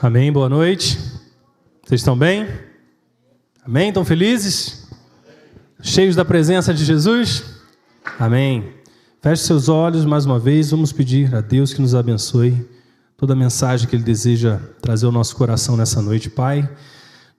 Amém, boa noite. Vocês estão bem? Amém? Estão felizes? Cheios da presença de Jesus? Amém. Feche seus olhos mais uma vez, vamos pedir a Deus que nos abençoe toda a mensagem que Ele deseja trazer ao nosso coração nessa noite. Pai,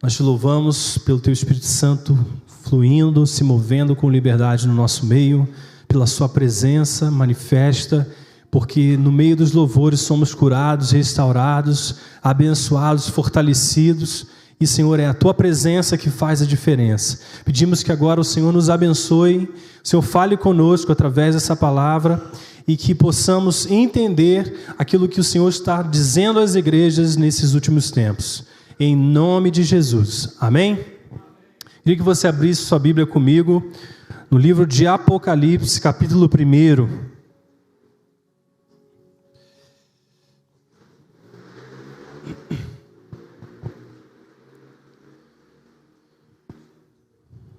nós te louvamos pelo Teu Espírito Santo fluindo, se movendo com liberdade no nosso meio, pela Sua presença manifesta, porque no meio dos louvores somos curados, restaurados, abençoados, fortalecidos, e Senhor, é a Tua presença que faz a diferença. Pedimos que agora o Senhor nos abençoe, o Senhor fale conosco através dessa palavra, e que possamos entender aquilo que o Senhor está dizendo às igrejas nesses últimos tempos. Em nome de Jesus. Amém? Queria que você abrisse sua Bíblia comigo no livro de Apocalipse, capítulo 1.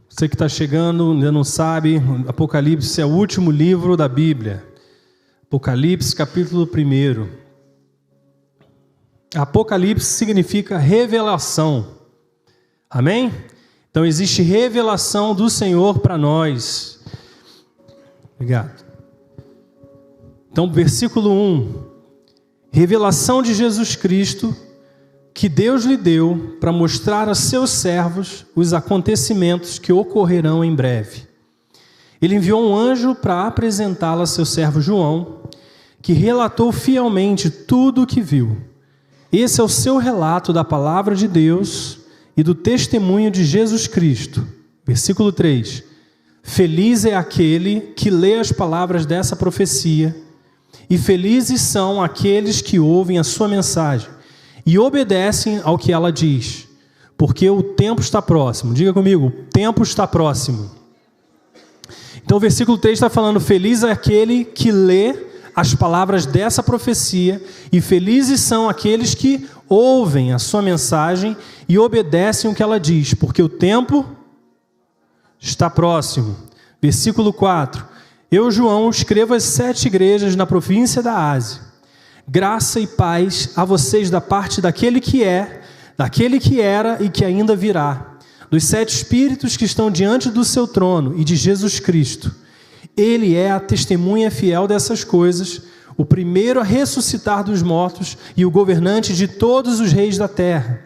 Você que está chegando, ainda não sabe, Apocalipse é o último livro da Bíblia. Apocalipse, capítulo 1. Apocalipse significa revelação. Amém? Então existe revelação do Senhor para nós. Obrigado. Então, versículo 1. Revelação de Jesus Cristo, que Deus lhe deu para mostrar a seus servos os acontecimentos que ocorrerão em breve. Ele enviou um anjo para apresentá-la a seu servo João, que relatou fielmente tudo o que viu. Esse é o seu relato da palavra de Deus e do testemunho de Jesus Cristo. Versículo 3. Feliz é aquele que lê as palavras dessa profecia, e felizes são aqueles que ouvem a sua mensagem e obedecem ao que ela diz, porque o tempo está próximo. Diga comigo, o tempo está próximo. Então o versículo 3 está falando, feliz é aquele que lê as palavras dessa profecia, e felizes são aqueles que ouvem a sua mensagem e obedecem o que ela diz, porque o tempo está próximo. Versículo 4, eu, João, escrevo às 7 igrejas na província da Ásia. Graça e paz a vocês da parte daquele que é, daquele que era e que ainda virá, dos 7 Espíritos que estão diante do seu trono e de Jesus Cristo. Ele é a testemunha fiel dessas coisas, o primeiro a ressuscitar dos mortos e o governante de todos os reis da terra.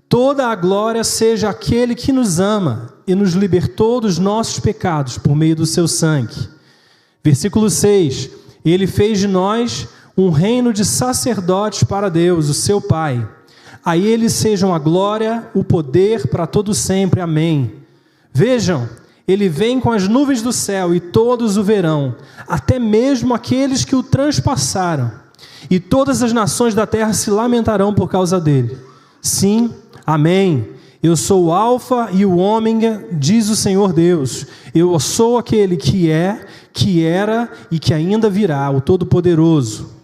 Toda a glória seja àquele que nos ama e nos libertou dos nossos pecados por meio do seu sangue. Versículo 6, ele fez de nós um reino de sacerdotes para Deus, o seu Pai. A ele sejam a glória, o poder para todo sempre. Amém. Vejam, ele vem com as nuvens do céu e todos o verão, até mesmo aqueles que o transpassaram. E todas as nações da terra se lamentarão por causa dele. Sim, amém. Eu sou o Alfa e o Ômega, diz o Senhor Deus. Eu sou aquele que é, que era e que ainda virá, o Todo-Poderoso.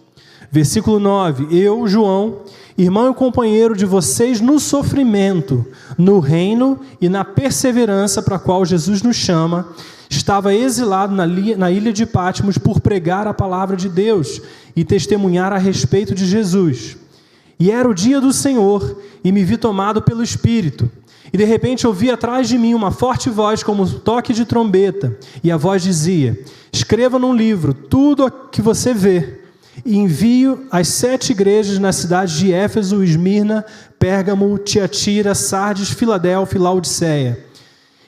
Versículo 9, eu, João, irmão e companheiro de vocês no sofrimento, no reino e na perseverança para a qual Jesus nos chama, estava exilado na ilha de Patmos por pregar a palavra de Deus e testemunhar a respeito de Jesus. E era o dia do Senhor, e me vi tomado pelo Espírito. E de repente ouvi atrás de mim uma forte voz como um toque de trombeta, e a voz dizia, escreva num livro tudo o que você vê, e envio às 7 igrejas nas cidades de Éfeso, Esmirna, Pérgamo, Tiatira, Sardes, Filadélfia e Laodiceia.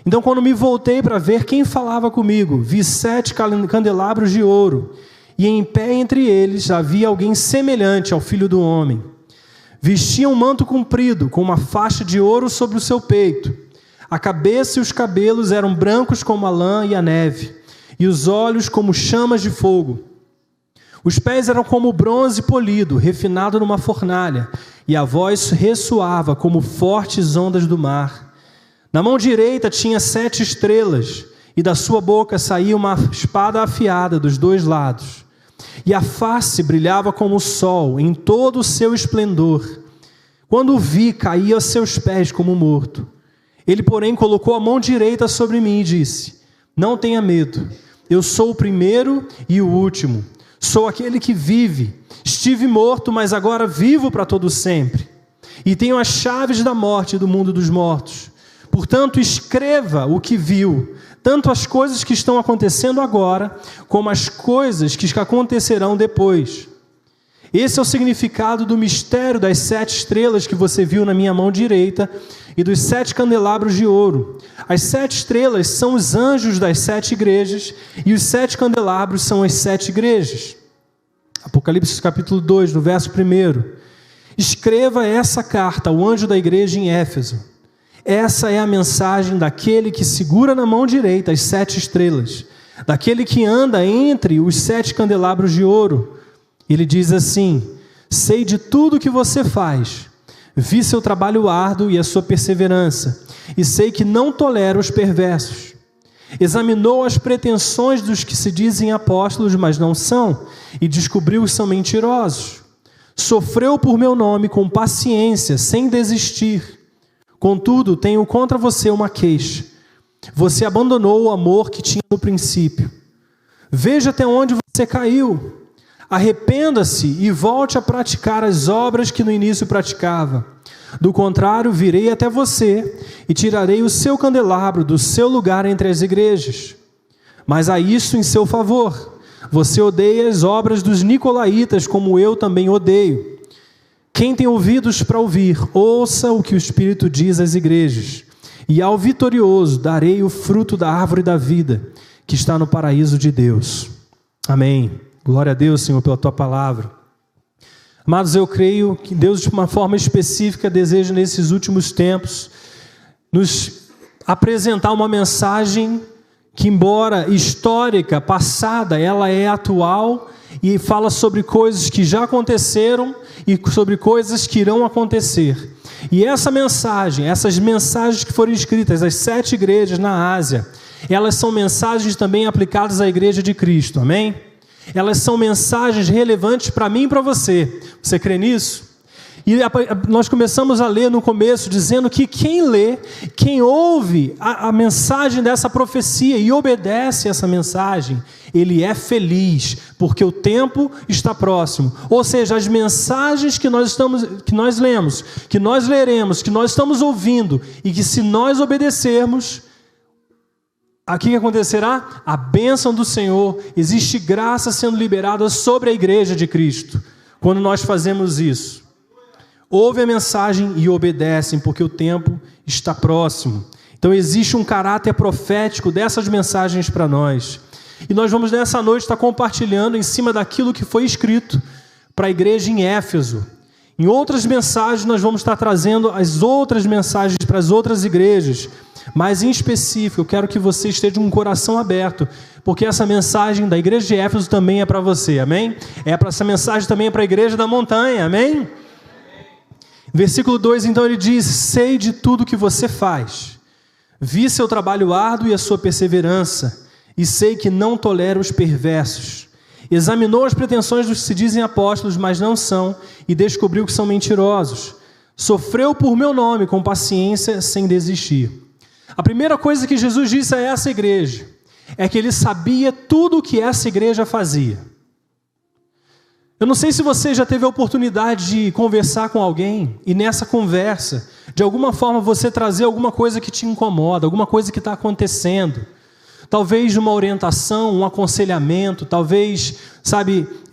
Então, quando me voltei para ver quem falava comigo, vi 7 candelabros de ouro, e em pé entre eles havia alguém semelhante ao Filho do Homem. Vestia um manto comprido, com uma faixa de ouro sobre o seu peito. A cabeça e os cabelos eram brancos como a lã e a neve, e os olhos como chamas de fogo. Os pés eram como bronze polido, refinado numa fornalha, e a voz ressoava como fortes ondas do mar. Na mão direita tinha 7 estrelas, e da sua boca saía uma espada afiada dos 2 lados. E a face brilhava como o sol, em todo o seu esplendor. Quando o vi, caí aos seus pés como morto. Ele, porém, colocou a mão direita sobre mim e disse, não tenha medo, eu sou o primeiro e o último. Sou aquele que vive. Estive morto, mas agora vivo para todo sempre. e tenho as chaves da morte e do mundo dos mortos. Portanto, escreva o que viu, tanto as coisas que estão acontecendo agora, como as coisas que acontecerão depois. Esse é o significado do mistério das 7 estrelas que você viu na minha mão direita e dos 7 candelabros de ouro. As 7 estrelas são os anjos das 7 igrejas e os 7 candelabros são as 7 igrejas. Apocalipse capítulo 2, no verso 1. Escreva essa carta ao anjo da igreja em Éfeso. Essa é a mensagem daquele que segura na mão direita as 7 estrelas, daquele que anda entre os 7 candelabros de ouro. Ele diz assim: sei de tudo o que você faz, vi seu trabalho árduo e a sua perseverança, e sei que não tolera os perversos. Examinou as pretensões dos que se dizem apóstolos, mas não são, e descobriu que são mentirosos. Sofreu por meu nome com paciência, sem desistir. Contudo, tenho contra você uma queixa. Você abandonou o amor que tinha no princípio. Veja até onde você caiu. Arrependa-se e volte a praticar as obras que no início praticava. Do contrário, virei até você e tirarei o seu candelabro do seu lugar entre as igrejas. Mas há isso em seu favor: você odeia as obras dos nicolaítas, como eu também odeio. Quem tem ouvidos para ouvir, ouça o que o Espírito diz às igrejas. E ao vitorioso darei o fruto da árvore da vida, que está no paraíso de Deus. Amém. Glória a Deus, Senhor, pela Tua palavra. Amados, eu creio que Deus, de uma forma específica, deseja nesses últimos tempos nos apresentar uma mensagem que, embora histórica, passada, ela é atual e fala sobre coisas que já aconteceram e sobre coisas que irão acontecer. E essa mensagem, essas mensagens que foram escritas às 7 igrejas na Ásia, elas são mensagens também aplicadas à igreja de Cristo, amém? Elas são mensagens relevantes para mim e para você. Você crê nisso? E nós começamos a ler no começo dizendo que quem lê, quem ouve a mensagem dessa profecia e obedece essa mensagem, ele é feliz, porque o tempo está próximo. Ou seja, as mensagens que nós lemos, que nós leremos, que nós estamos ouvindo, e que se nós obedecermos, aqui que acontecerá? A bênção do Senhor, existe graça sendo liberada sobre a igreja de Cristo, quando nós fazemos isso. Ouve a mensagem e obedecem, porque o tempo está próximo. Então existe um caráter profético dessas mensagens para nós. E nós vamos nessa noite estar compartilhando em cima daquilo que foi escrito para a igreja em Éfeso. Em outras mensagens nós vamos estar trazendo as outras mensagens para as outras igrejas. Mas em específico, eu quero que você esteja com um coração aberto, porque essa mensagem da igreja de Éfeso também é para você, amém? Essa mensagem também é para a igreja da montanha, amém? Versículo 2, então ele diz: sei de tudo que você faz, vi seu trabalho árduo e a sua perseverança, e sei que não tolera os perversos. Examinou as pretensões dos que se dizem apóstolos, mas não são, e descobriu que são mentirosos. Sofreu por meu nome com paciência, sem desistir. A primeira coisa que Jesus disse a essa igreja é que ele sabia tudo o que essa igreja fazia. Eu não sei se você já teve a oportunidade de conversar com alguém e nessa conversa, de alguma forma você trazer alguma coisa que te incomoda, alguma coisa que está acontecendo. Talvez uma orientação, um aconselhamento, talvez,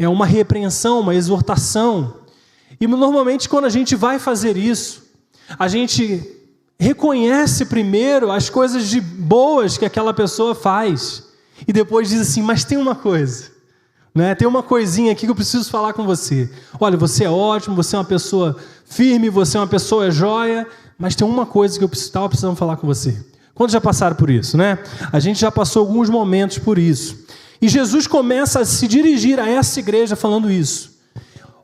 uma repreensão, uma exortação. E normalmente quando a gente vai fazer isso, a gente reconhece primeiro as coisas de boas que aquela pessoa faz e depois diz assim: mas tem uma coisa, né? Tem uma coisinha aqui que eu preciso falar com você. Olha, você é ótimo, você é uma pessoa firme, você é uma pessoa joia, mas tem uma coisa que eu estava precisando falar com você. Quantos já passaram por isso, né? A gente já passou alguns momentos por isso. E Jesus começa a se dirigir a essa igreja falando isso.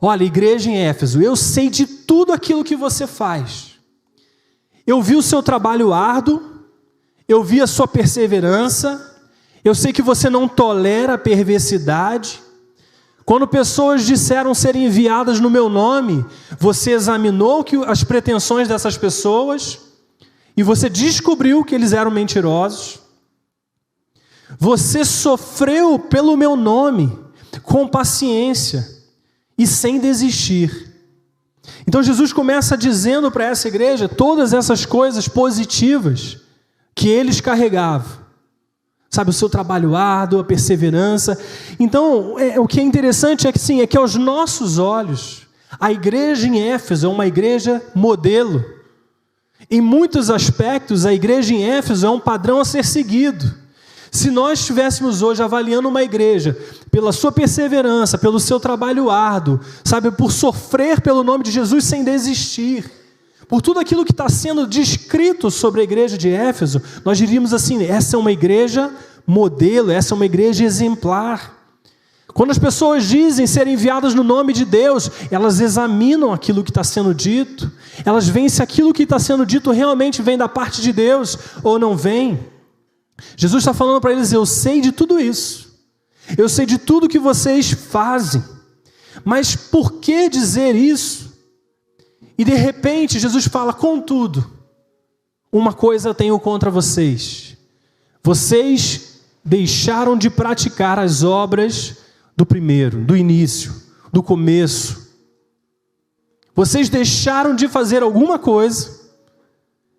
Olha, igreja em Éfeso, eu sei de tudo aquilo que você faz. Eu vi o seu trabalho árduo, eu vi a sua perseverança, eu sei que você não tolera a perversidade. Quando pessoas disseram serem enviadas no meu nome, você examinou as pretensões dessas pessoas e você descobriu que eles eram mentirosos. Você sofreu pelo meu nome com paciência e sem desistir. Então Então Jesus começa dizendo para essa igreja todas essas coisas positivas que eles carregavam. Sabe, o seu trabalho árduo, a perseverança. Então, o que é interessante é que, sim, é que aos nossos olhos, a igreja em Éfeso é uma igreja modelo. Em muitos aspectos, a igreja em Éfeso é um padrão a ser seguido. Se nós estivéssemos hoje avaliando uma igreja pela sua perseverança, pelo seu trabalho árduo, sabe, por sofrer pelo nome de Jesus sem desistir, por tudo aquilo que está sendo descrito sobre a igreja de Éfeso, nós diríamos assim: essa é uma igreja modelo, essa é uma igreja exemplar. Quando as pessoas dizem ser enviadas no nome de Deus, elas examinam aquilo que está sendo dito, elas veem se aquilo que está sendo dito realmente vem da parte de Deus ou não vem. Jesus está falando para eles: eu sei de tudo isso, eu sei de tudo que vocês fazem, mas por que dizer isso? E de repente Jesus fala: contudo, uma coisa eu tenho contra vocês: vocês deixaram de praticar as obras do primeiro, do início, do começo. Vocês deixaram de fazer alguma coisa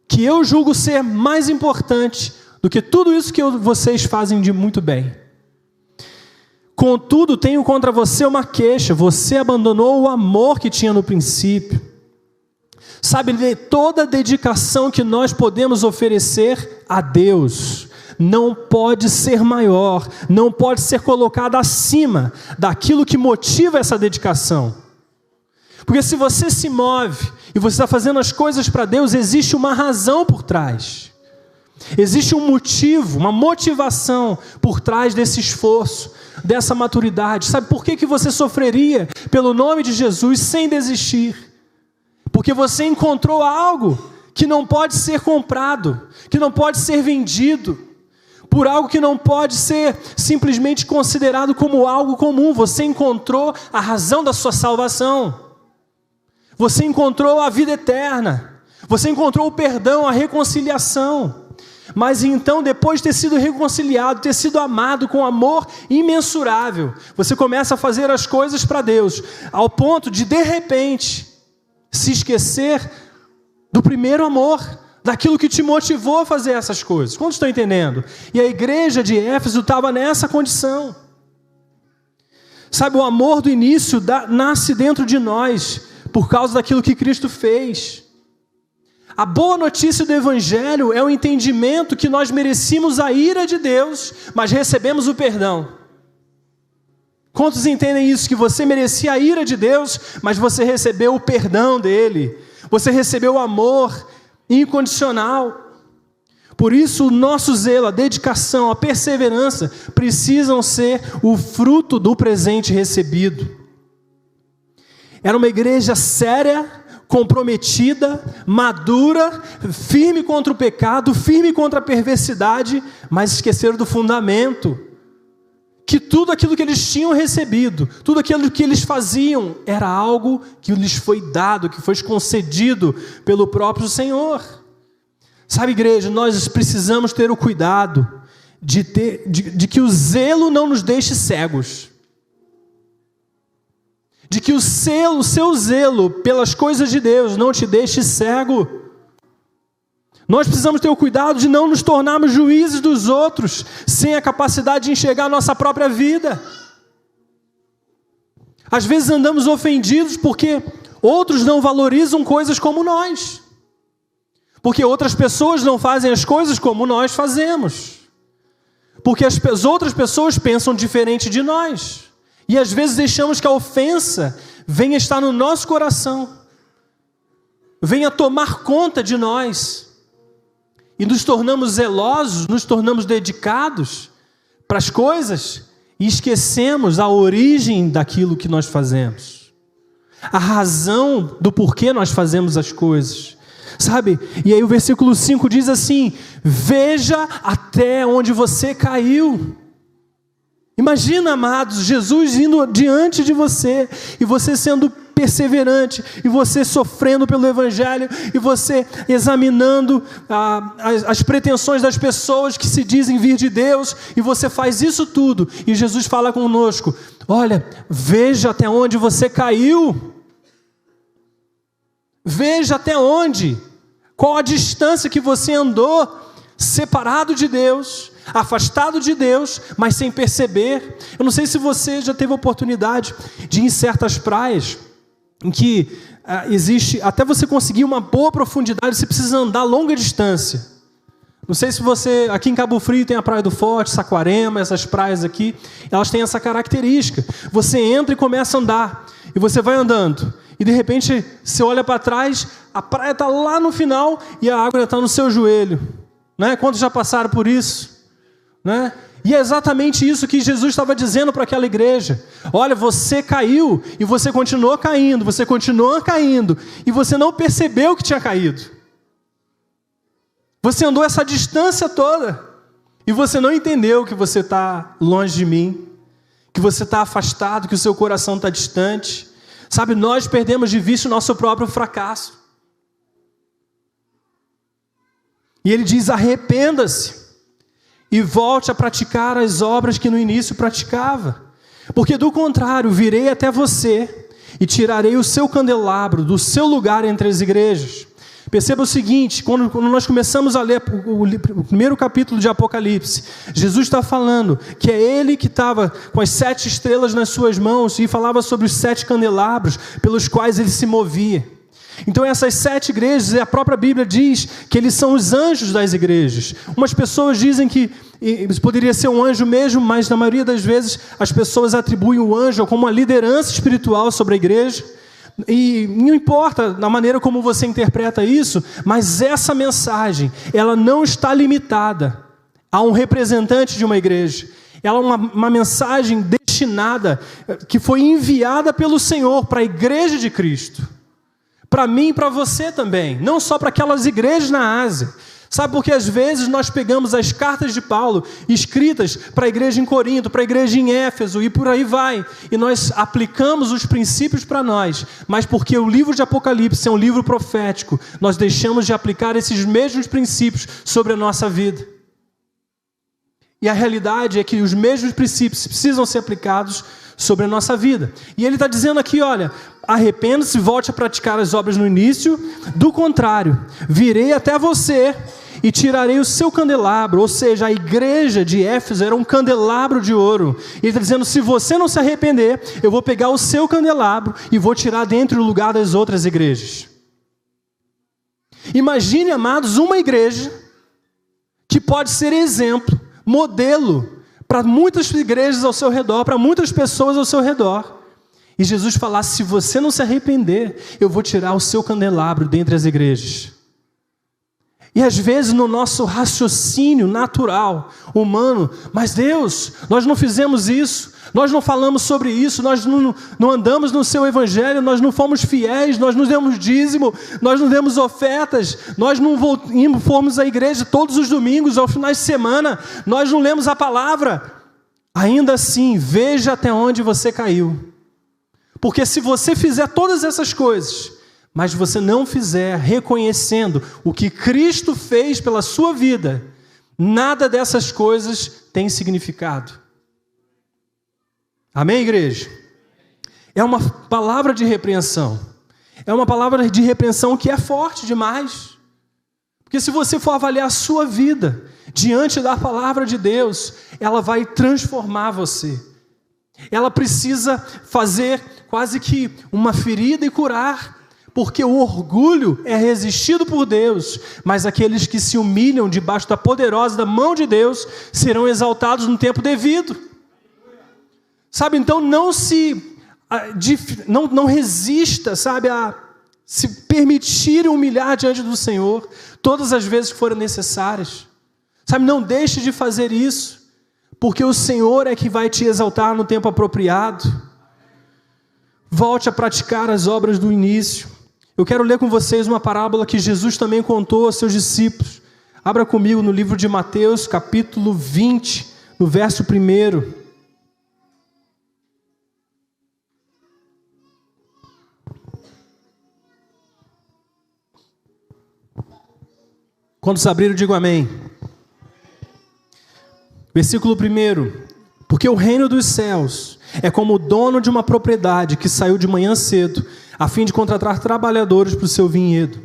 que eu julgo ser mais importante do que tudo isso que vocês fazem de muito bem. Contudo, tenho contra você uma queixa: você abandonou o amor que tinha no princípio. Sabe, toda a dedicação que nós podemos oferecer a Deus não pode ser maior, não pode ser colocada acima daquilo que motiva essa dedicação. Porque se você se move e você está fazendo as coisas para Deus, existe uma razão por trás. Existe um motivo, uma motivação por trás desse esforço, dessa maturidade. Sabe por que você sofreria pelo nome de Jesus sem desistir? Porque você encontrou algo que não pode ser comprado, que não pode ser vendido, por algo que não pode ser simplesmente considerado como algo comum. Você encontrou a razão da sua salvação. Você encontrou a vida eterna. Você encontrou o perdão, a reconciliação. Mas então, depois de ter sido reconciliado, ter sido amado com amor imensurável, você começa a fazer as coisas para Deus, ao ponto de repente, se esquecer do primeiro amor, daquilo que te motivou a fazer essas coisas. Quantos estão entendendo? E a igreja de Éfeso estava nessa condição. Sabe, o amor do início nasce dentro de nós, por causa daquilo que Cristo fez. A boa notícia do Evangelho é o entendimento que nós merecíamos a ira de Deus, mas recebemos o perdão. Quantos entendem isso? Que você merecia a ira de Deus, mas você recebeu o perdão dele. Você recebeu o amor incondicional. Por isso o nosso zelo, a dedicação, a perseverança precisam ser o fruto do presente recebido. Era uma igreja séria, comprometida, madura, firme contra o pecado, firme contra a perversidade, mas esqueceram do fundamento. Que tudo aquilo que eles tinham recebido, tudo aquilo que eles faziam, era algo que lhes foi dado, que foi concedido pelo próprio Senhor. Sabe, igreja, nós precisamos ter o cuidado de que o zelo não nos deixe cegos. De que o seu zelo pelas coisas de Deus não te deixe cego. Nós precisamos ter o cuidado de não nos tornarmos juízes dos outros, sem a capacidade de enxergar a nossa própria vida. Às vezes andamos ofendidos porque outros não valorizam coisas como nós. Porque outras pessoas não fazem as coisas como nós fazemos. Porque as outras pessoas pensam diferente de nós. E às vezes deixamos que a ofensa venha estar no nosso coração, venha tomar conta de nós. E nos tornamos zelosos, nos tornamos dedicados para as coisas e esquecemos a origem daquilo que nós fazemos. A razão do porquê nós fazemos as coisas. Sabe? E aí o versículo 5 diz assim: veja até onde você caiu. Imagina, amados, Jesus indo diante de você, e você sendo perseverante, e você sofrendo pelo Evangelho, e você examinando as pretensões das pessoas que se dizem vir de Deus, e você faz isso tudo, e Jesus fala conosco: olha, veja até onde você caiu. Veja até onde, qual a distância que você andou separado de Deus, afastado de Deus, mas sem perceber. Eu não sei se você já teve a oportunidade de ir em certas praias em que existe, até você conseguir uma boa profundidade, você precisa andar longa distância. Não sei se você, aqui em Cabo Frio tem a Praia do Forte, Saquarema, essas praias aqui, elas têm essa característica. Você entra e começa a andar, e você vai andando, e de repente você olha para trás, a praia está lá no final e a água está no seu joelho. Né? Quantos já passaram por isso? Né? E é exatamente isso que Jesus estava dizendo para aquela igreja. Olha, você caiu e você continuou caindo, e você não percebeu que tinha caído. Você andou essa distância toda e você não entendeu que você está longe de mim, que você está afastado, que o seu coração está distante. Sabe, nós perdemos de vista o nosso próprio fracasso. E ele diz: arrependa-se e volte a praticar as obras que no início praticava. Porque do contrário, virei até você e tirarei o seu candelabro do seu lugar entre as igrejas. Perceba o seguinte, quando nós começamos a ler o primeiro capítulo de Apocalipse, Jesus está falando que é Ele que estava com as 7 estrelas nas suas mãos e falava sobre os 7 candelabros pelos quais Ele se movia. Então essas 7 igrejas, a própria Bíblia diz que eles são os anjos das igrejas. Umas pessoas dizem que poderia ser um anjo mesmo, mas na maioria das vezes as pessoas atribuem o anjo como uma liderança espiritual sobre a igreja. E não importa na maneira como você interpreta isso, mas essa mensagem, ela não está limitada a um representante de uma igreja. Ela é uma mensagem destinada, que foi enviada pelo Senhor para a igreja de Cristo. Para mim e para você também, não só para aquelas igrejas na Ásia. Sabe, porque às vezes nós pegamos as cartas de Paulo, escritas para a igreja em Corinto, para a igreja em Éfeso e por aí vai, e nós aplicamos os princípios para nós, mas porque o livro de Apocalipse é um livro profético, nós deixamos de aplicar esses mesmos princípios sobre a nossa vida. E a realidade é que os mesmos princípios precisam ser aplicados sobre a nossa vida. E ele está dizendo aqui, olha, arrependa-se e volte a praticar as obras no início, do contrário, virei até você e tirarei o seu candelabro. Ou seja, a igreja de Éfeso era um candelabro de ouro. Ele está dizendo, se você não se arrepender, eu vou pegar o seu candelabro e vou tirar dentro do lugar das outras igrejas. Imagine, amados, uma igreja que pode ser exemplo, modelo, para muitas igrejas ao seu redor, para muitas pessoas ao seu redor. E Jesus falasse, se você não se arrepender, eu vou tirar o seu candelabro dentre as igrejas. E às vezes no nosso raciocínio natural, humano, mas Deus, nós não fizemos isso, nós não falamos sobre isso, nós não andamos no seu evangelho, nós não fomos fiéis, nós não demos dízimo, nós não demos ofertas, nós não fomos à igreja todos os domingos, aos finais de semana, nós não lemos a palavra. Ainda assim, veja até onde você caiu. Porque se você fizer todas essas coisas, mas você não fizer reconhecendo o que Cristo fez pela sua vida, nada dessas coisas tem significado. Amém, igreja? É uma palavra de repreensão. É uma palavra de repreensão que é forte demais. Porque se você for avaliar a sua vida diante da palavra de Deus, ela vai transformar você. Ela precisa fazer quase que uma ferida e curar, porque o orgulho é resistido por Deus, mas aqueles que se humilham debaixo da poderosa mão de Deus serão exaltados no tempo devido. Sabe, então não resista, sabe, a se permitir humilhar diante do Senhor todas as vezes que forem necessárias. Sabe, não deixe de fazer isso, porque o Senhor é que vai te exaltar no tempo apropriado. Volte a praticar as obras do início. Eu quero ler com vocês uma parábola que Jesus também contou aos seus discípulos. Abra comigo no livro de Mateus, capítulo 20, no verso 1. Quando se abrir, eu digo amém. Versículo 1. Porque o reino dos céus é como o dono de uma propriedade que saiu de manhã cedo a fim de contratar trabalhadores para o seu vinhedo.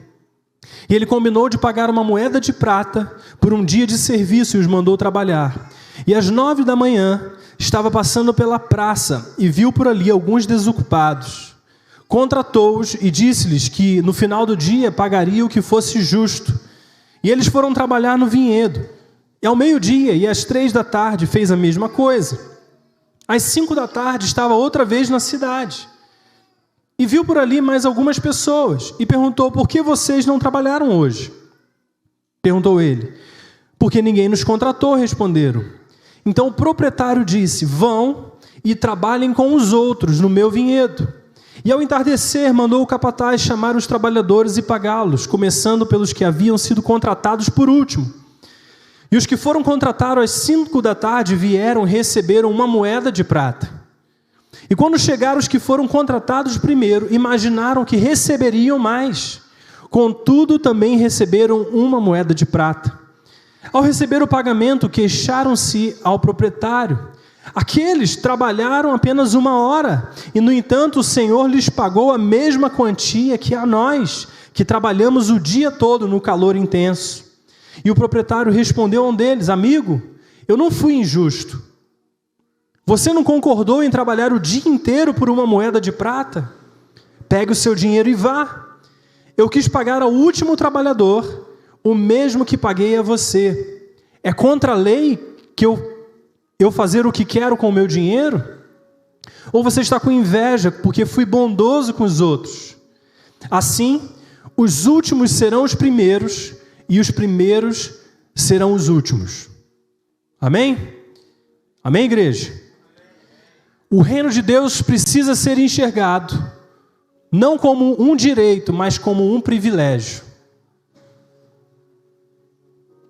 E ele combinou de pagar uma moeda de prata por um dia de serviço e os mandou trabalhar. E às 9 da manhã estava passando pela praça e viu por ali alguns desocupados. Contratou-os e disse-lhes que no final do dia pagaria o que fosse justo. E eles foram trabalhar no vinhedo. E ao meio-dia e às 3 da tarde fez a mesma coisa. Às 5 da tarde estava outra vez na cidade. E viu por ali mais algumas pessoas e perguntou: por que vocês não trabalharam hoje? Perguntou ele. Porque ninguém nos contratou, responderam. Então o proprietário disse: vão e trabalhem com os outros no meu vinhedo. E ao entardecer mandou o capataz chamar os trabalhadores e pagá-los, começando pelos que haviam sido contratados por último. E os que foram contratados às 5 da tarde vieram e receberam uma moeda de prata. E quando chegaram os que foram contratados primeiro, imaginaram que receberiam mais. Contudo, também receberam uma moeda de prata. Ao receber o pagamento, queixaram-se ao proprietário. Aqueles trabalharam apenas 1 hora, e no entanto o Senhor lhes pagou a mesma quantia que a nós, que trabalhamos o dia todo no calor intenso. E o proprietário respondeu a um deles: amigo, eu não fui injusto. Você não concordou em trabalhar o dia inteiro por uma moeda de prata? Pegue o seu dinheiro e vá. Eu quis pagar ao último trabalhador o mesmo que paguei a você. É contra a lei que eu fazer o que quero com o meu dinheiro? Ou você está com inveja porque fui bondoso com os outros? Assim, os últimos serão os primeiros e os primeiros serão os últimos. Amém? Amém, igreja? O reino de Deus precisa ser enxergado não como um direito, mas como um privilégio.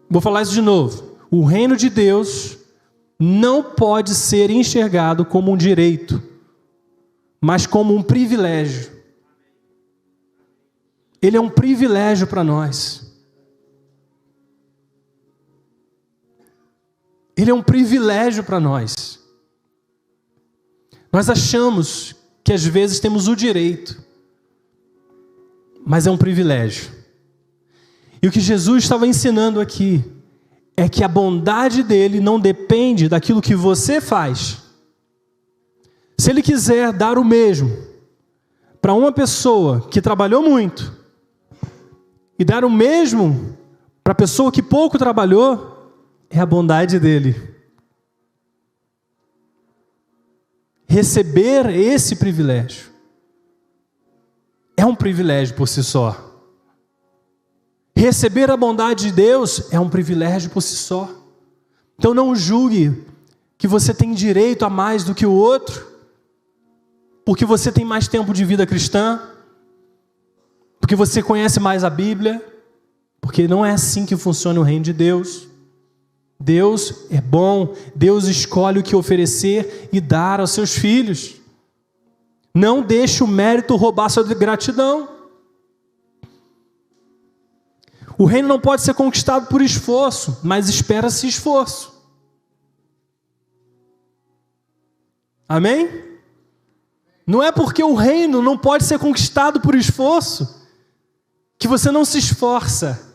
Vou falar isso de novo. O reino de Deus não pode ser enxergado como um direito, mas como um privilégio. Ele é um privilégio para nós. Ele é um privilégio para nós. Nós achamos que às vezes temos o direito, mas é um privilégio. E o que Jesus estava ensinando aqui é que a bondade dele não depende daquilo que você faz. Se ele quiser dar o mesmo para uma pessoa que trabalhou muito e dar o mesmo para a pessoa que pouco trabalhou, é a bondade dele. Receber esse privilégio é um privilégio por si só. Receber a bondade de Deus é um privilégio por si só. Então não julgue que você tem direito a mais do que o outro, porque você tem mais tempo de vida cristã, porque você conhece mais a Bíblia, porque não é assim que funciona o reino de Deus. Deus é bom, Deus escolhe o que oferecer e dar aos seus filhos. Não deixe o mérito roubar sua gratidão. O reino não pode ser conquistado por esforço, mas espera-se esforço. Amém? Não é porque o reino não pode ser conquistado por esforço que você não se esforça.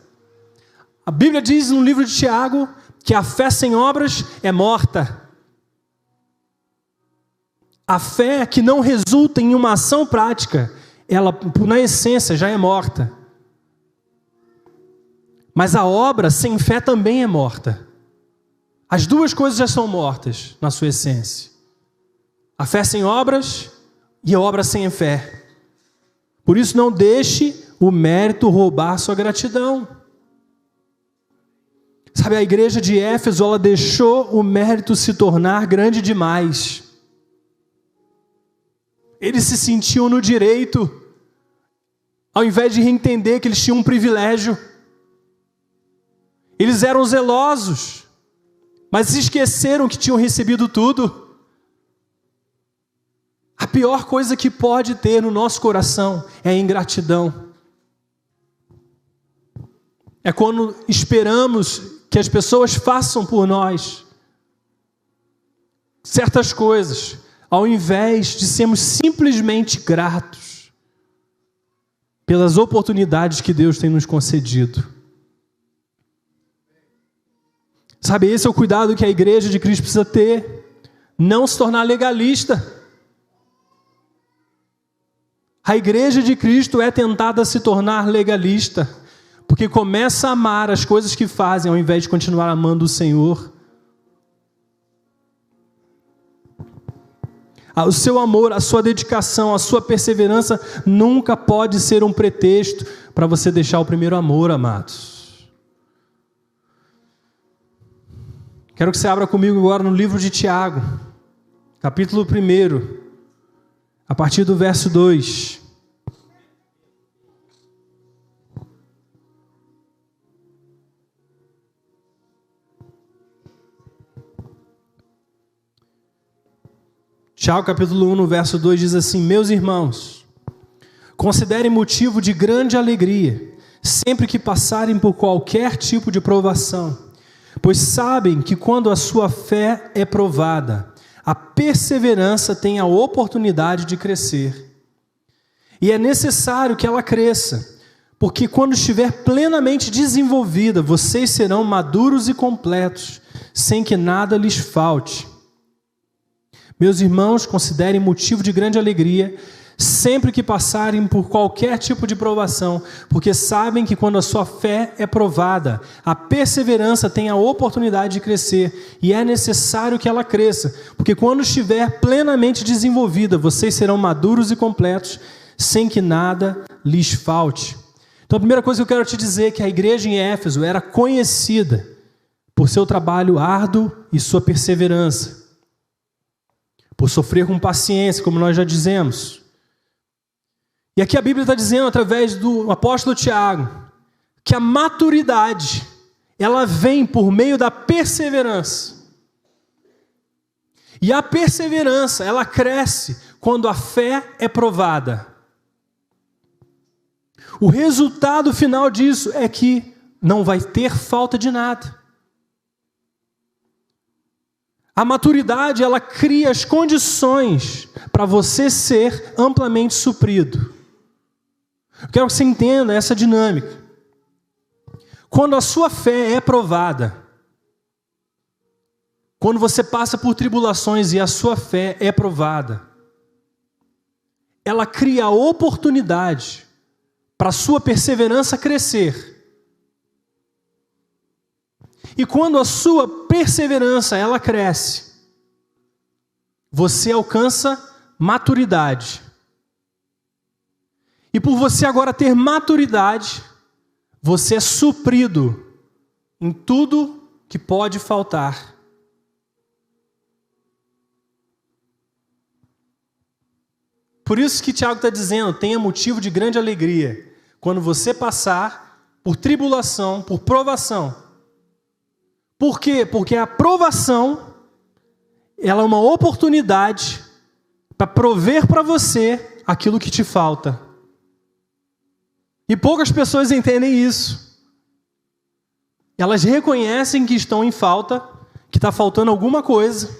A Bíblia diz no livro de Tiago que a fé sem obras é morta. A fé que não resulta em uma ação prática, ela, na essência, já é morta. Mas a obra sem fé também é morta. As duas coisas já são mortas na sua essência. A fé sem obras e a obra sem fé. Por isso não deixe o mérito roubar sua gratidão. Sabe, a igreja de Éfeso, ela deixou o mérito se tornar grande demais. Eles se sentiam no direito, ao invés de entender que eles tinham um privilégio. Eles eram zelosos, mas se esqueceram que tinham recebido tudo. A pior coisa que pode ter no nosso coração é a ingratidão. É quando esperamos que as pessoas façam por nós certas coisas, ao invés de sermos simplesmente gratos. pelas oportunidades que Deus tem nos concedido. Sabe, esse é o cuidado que a igreja de Cristo precisa ter. Não se tornar legalista. A igreja de Cristo é tentada a se tornar legalista, porque começa a amar as coisas que fazem, ao invés de continuar amando o Senhor. O seu amor, a sua dedicação, a sua perseverança nunca pode ser um pretexto para você deixar o primeiro amor, amados. Quero que você abra comigo agora no livro de Tiago, capítulo 1, a partir do verso 2. Tiago capítulo 1, no verso 2 diz assim: meus irmãos, considerem motivo de grande alegria, sempre que passarem por qualquer tipo de provação, pois sabem que quando a sua fé é provada, a perseverança tem a oportunidade de crescer. E é necessário que ela cresça, porque quando estiver plenamente desenvolvida, vocês serão maduros e completos, sem que nada lhes falte. Meus irmãos, considerem motivo de grande alegria, sempre que passarem por qualquer tipo de provação, porque sabem que quando a sua fé é provada, a perseverança tem a oportunidade de crescer, e é necessário que ela cresça, porque quando estiver plenamente desenvolvida, vocês serão maduros e completos, sem que nada lhes falte. Então a primeira coisa que eu quero te dizer é que a igreja em Éfeso era conhecida por seu trabalho árduo e sua perseverança, por sofrer com paciência, como nós já dizemos. E aqui a Bíblia está dizendo, através do apóstolo Tiago, que a maturidade, ela vem por meio da perseverança. E a perseverança, ela cresce quando a fé é provada. O resultado final disso é que não vai ter falta de nada. A maturidade, ela cria as condições para você ser amplamente suprido. Eu quero que você entenda essa dinâmica. Quando a sua fé é provada, quando você passa por tribulações e a sua fé é provada, ela cria a oportunidade para a sua perseverança crescer. E quando a sua perseverança ela cresce, você alcança maturidade. E por você agora ter maturidade, você é suprido em tudo que pode faltar. Por isso que Tiago está dizendo, tenha motivo de grande alegria quando você passar por tribulação, por provação. Por quê? Porque a provação, ela é uma oportunidade para prover para você aquilo que te falta. E poucas pessoas entendem isso. Elas reconhecem que estão em falta, que está faltando alguma coisa.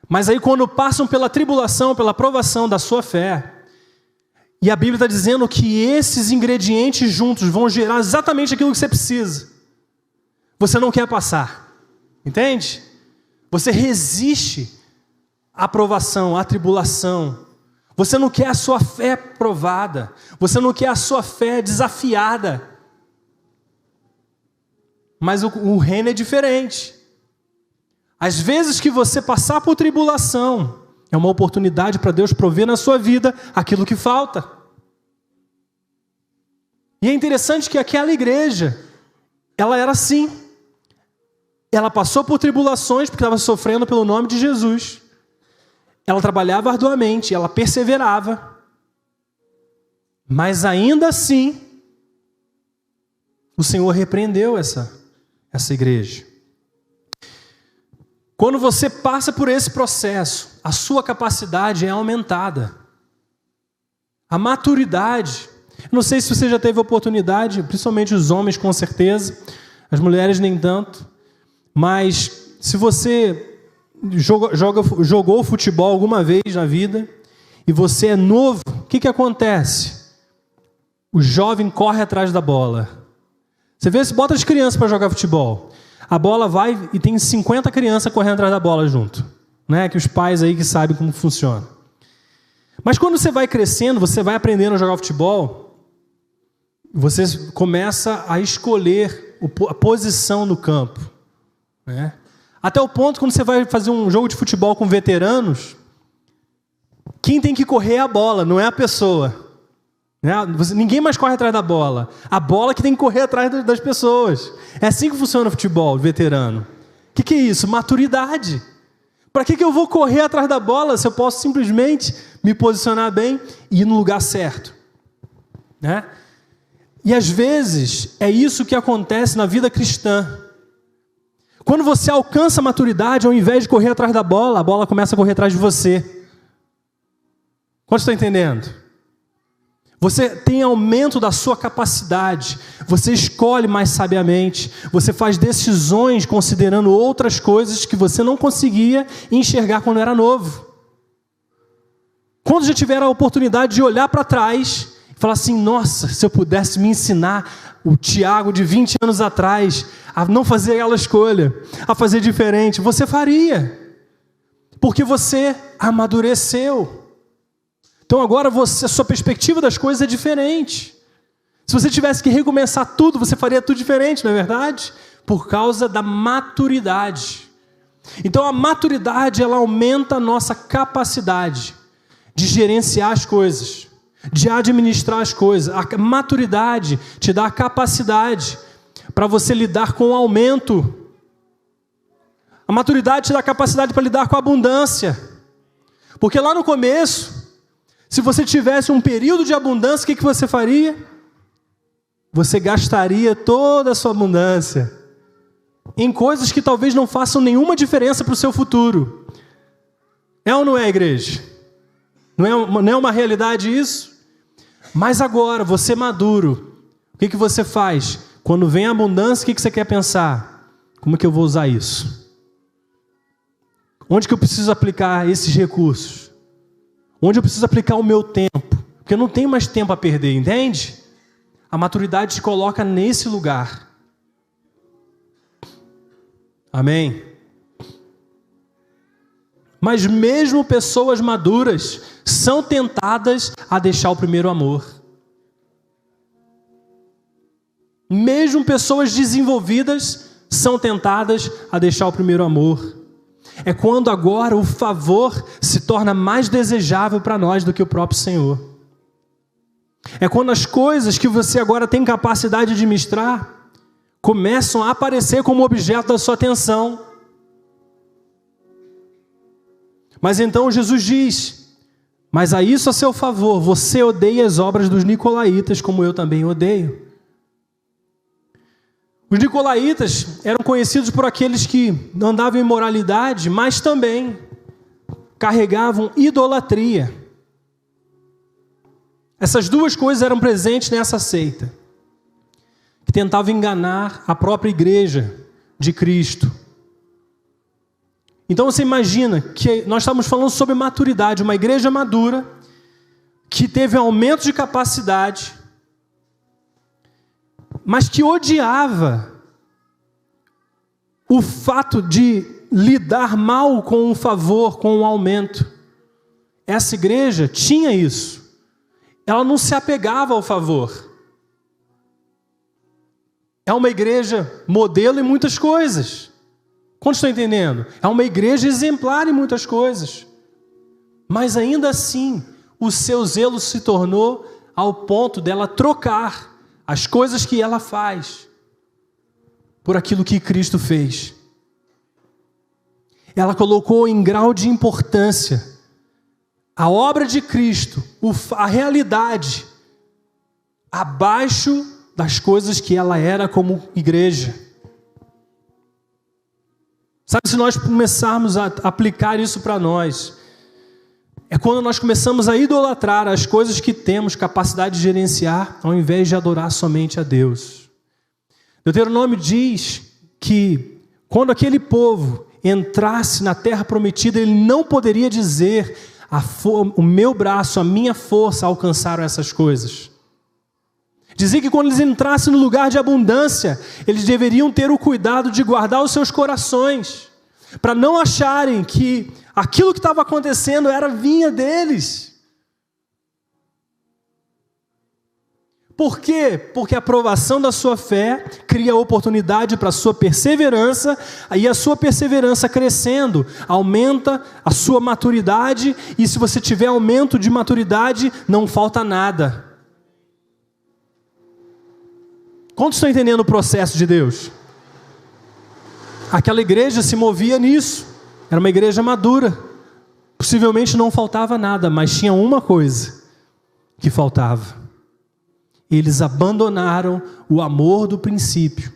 Mas aí quando passam pela tribulação, pela provação da sua fé, e a Bíblia está dizendo que esses ingredientes juntos vão gerar exatamente aquilo que você precisa. Você não quer passar, entende? Você resiste à provação, à tribulação. Você não quer a sua fé provada. Você não quer a sua fé desafiada. Mas o reino é diferente. Às vezes que você passar por tribulação, é uma oportunidade para Deus prover na sua vida aquilo que falta. E é interessante que aquela igreja, ela era assim. Ela passou por tribulações porque estava sofrendo pelo nome de Jesus. Ela trabalhava arduamente, ela perseverava. Mas ainda assim, o Senhor repreendeu essa igreja. Quando você passa por esse processo, a sua capacidade é aumentada. A maturidade. Não sei se você já teve oportunidade, principalmente os homens com certeza, as mulheres nem tanto. Mas se você jogou futebol alguma vez na vida e você é novo, o que acontece? o jovem corre atrás da bola. Você vê, se bota as crianças para jogar futebol. A bola vai e tem 50 crianças correndo atrás da bola junto. Né? Que os pais aí que sabem como funciona. Mas quando você vai crescendo, você vai aprendendo a jogar futebol, você começa a escolher a posição no campo. Né? Até o ponto, quando você vai fazer um jogo de futebol com veteranos, quem tem que correr é a bola, não é a pessoa. Né? Ninguém mais corre atrás da bola. A bola que tem que correr atrás das pessoas. É assim que funciona o futebol veterano. O que é isso? Maturidade. Para que eu vou correr atrás da bola se eu posso simplesmente me posicionar bem e ir no lugar certo? Né? E às vezes é isso que acontece na vida cristã. Quando você alcança a maturidade, ao invés de correr atrás da bola, a bola começa a correr atrás de você. Quantos estão entendendo? Você tem aumento da sua capacidade, você escolhe mais sabiamente, você faz decisões considerando outras coisas que você não conseguia enxergar quando era novo. Quando já tiver a oportunidade de olhar para trás e falar assim, nossa, se eu pudesse me ensinar o Tiago de 20 anos atrás a não fazer aquela escolha, a fazer diferente, você faria, porque você amadureceu. Então agora a sua perspectiva das coisas é diferente. Se você tivesse que recomeçar tudo, você faria tudo diferente, não é verdade? Por causa da maturidade. Então a maturidade, ela aumenta a nossa capacidade de gerenciar as coisas, de administrar as coisas. A maturidade te dá a capacidade para você lidar com o aumento. A maturidade te dá a capacidade para lidar com a abundância. Porque lá no começo, se você tivesse um período de abundância, o que você faria? Você gastaria toda a sua abundância em coisas que talvez não façam nenhuma diferença para o seu futuro. É ou não é, igreja? Não é uma realidade isso? Mas agora, você maduro, o que você faz? Quando vem a abundância, o que você quer pensar? Como é que eu vou usar isso? Onde que eu preciso aplicar esses recursos? Onde eu preciso aplicar o meu tempo? Porque eu não tenho mais tempo a perder, entende? A maturidade te coloca nesse lugar. Amém? Mas mesmo pessoas maduras são tentadas a deixar o primeiro amor. Mesmo pessoas desenvolvidas são tentadas a deixar o primeiro amor. É quando agora o favor se torna mais desejável para nós do que o próprio Senhor. É quando as coisas que você agora tem capacidade de administrar começam a aparecer como objeto da sua atenção. Mas então Jesus diz, mas a isso a seu favor, você odeia as obras dos nicolaítas, como eu também odeio. Os nicolaítas eram conhecidos por aqueles que não andavam em imoralidade, mas também carregavam idolatria. Essas duas coisas eram presentes nessa seita, que tentava enganar a própria igreja de Cristo. Então você imagina que nós estamos falando sobre maturidade, uma igreja madura, que teve aumento de capacidade, mas que odiava o fato de lidar mal com o favor, com o aumento. Essa igreja tinha isso. Ela não se apegava ao favor. É uma igreja modelo em muitas coisas. Quantos estão entendendo? É uma igreja exemplar em muitas coisas. Mas ainda assim, o seu zelo se tornou ao ponto dela trocar as coisas que ela faz por aquilo que Cristo fez. Ela colocou em grau de importância a obra de Cristo, a realidade, abaixo das coisas que ela era como igreja. Sabe, se nós começarmos a aplicar isso para nós, é quando nós começamos a idolatrar as coisas que temos capacidade de gerenciar, ao invés de adorar somente a Deus. Deuteronômio diz que quando aquele povo entrasse na terra prometida, ele não poderia dizer: o meu braço, a minha força alcançaram essas coisas. Dizia que quando eles entrassem no lugar de abundância, eles deveriam ter o cuidado de guardar os seus corações, para não acharem que aquilo que estava acontecendo vinha deles. Por quê? Porque a aprovação da sua fé cria oportunidade para a sua perseverança, e a sua perseverança crescendo aumenta a sua maturidade, e se você tiver aumento de maturidade, não falta nada. Quantos estão entendendo o processo de Deus? Aquela igreja se movia nisso, era uma igreja madura, possivelmente não faltava nada, mas tinha uma coisa que faltava. Eles abandonaram o amor do princípio.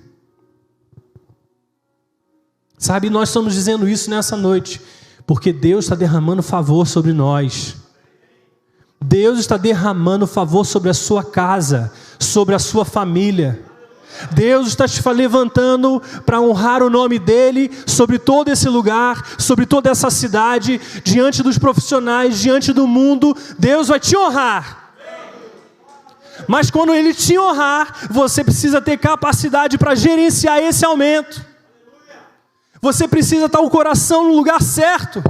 Sabe, nós estamos dizendo isso nessa noite, porque Deus está derramando favor sobre nós. Deus está derramando favor sobre a sua casa, sobre a sua família. Deus está te levantando para honrar o nome dEle sobre todo esse lugar, sobre toda essa cidade, diante dos profissionais, diante do mundo. Deus vai te honrar. Mas quando Ele te honrar, você precisa ter capacidade para gerenciar esse aumento. Você precisa estar o coração no lugar certo,